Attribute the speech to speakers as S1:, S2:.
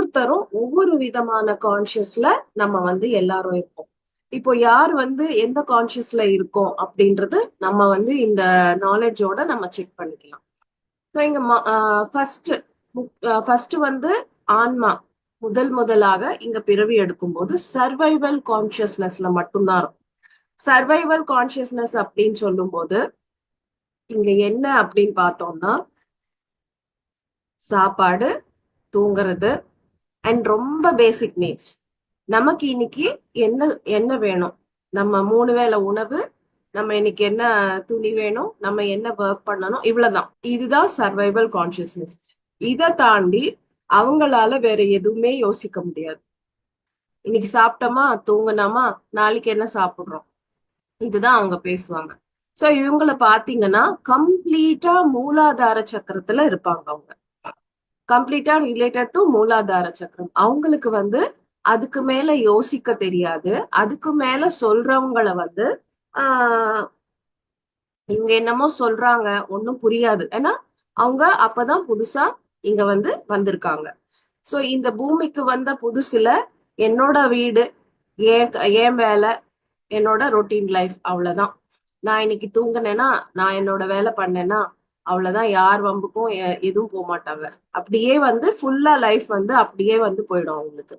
S1: ஒவ்வொருத்தரும் ஒவ்வொரு விதமான கான்சியஸ்ல நம்ம வந்து எல்லாரும் இருக்கோம். இப்போ யார் வந்து எந்த கான்சியஸ்ல இருக்கோம் அப்படின்றது நம்ம வந்து இந்த நாலேஜோட நம்ம செக் பண்ணிக்கலாம். ஸோ இங்க ஃபர்ஸ்ட் ஃபர்ஸ்ட் வந்து ஆன்மா முதலாக இங்க பிறவி எடுக்கும்போது சர்வைவல் கான்சியஸ்னஸ்ல மட்டும்தான் இருக்கும். சர்வைவல் கான்சியஸ்னஸ் அப்படின்னு சொல்லும்போது இங்க என்ன அப்படின்னு பார்த்தோம்னா சாப்பாடு, தூங்குறது அண்ட் ரொம்ப பேசிக் நீட்ஸ். நமக்கு இன்னைக்கு என்ன என்ன வேணும்? நம்ம 3 வேளை உணவு, நம்ம இன்னைக்கு என்ன துணி வேணும், நம்ம என்ன ஒர்க் பண்ணணும், இவ்வளவுதான். இதுதான் சர்வைவல் கான்சியஸ்னஸ். இதை தாண்டி அவங்களால வேற எதுவுமே யோசிக்க முடியாது. இன்னைக்கு சாப்பிட்டோமா, தூங்குனோமா, நாளைக்கு என்ன சாப்பிடுறோம், இதுதான் அவங்க பேசுவாங்க. சோ இவங்கள பாத்தீங்கன்னா கம்ப்ளீட்டா மூலாதார சக்கரத்துல இருப்பாங்க. அவங்க கம்ப்ளீட்டா ரிலேட்டட் டு மூலாதார சக்கரம். அவங்களுக்கு வந்து அதுக்கு மேல யோசிக்க தெரியாது. அதுக்கு மேல சொல்றவங்கள வந்து ஆஹ் இவங்க என்னமோ சொல்றாங்க, ஒண்ணும் புரியாது. ஏன்னா அவங்க அப்பதான் புதுசா இங்க வந்து வந்திருக்காங்க. சோ இந்த பூமிக்கு வந்த புதுசுல என்னோட வீடு, ஏன் ஏன் வேலை, என்னோட ரொட்டீன் லைஃப், அவ்வளவுதான். நான் இன்னைக்கு தூங்குனேன்னா, நான் என்னோட வேலை பண்ணேன்னா அவ்வளவுதான். யார் வம்புக்கும் எதுவும் போக மாட்டாங்க. அப்படியே வந்து ஃபுல்லா லைஃப் வந்து அப்படியே வந்து போயிடும் அவங்களுக்கு.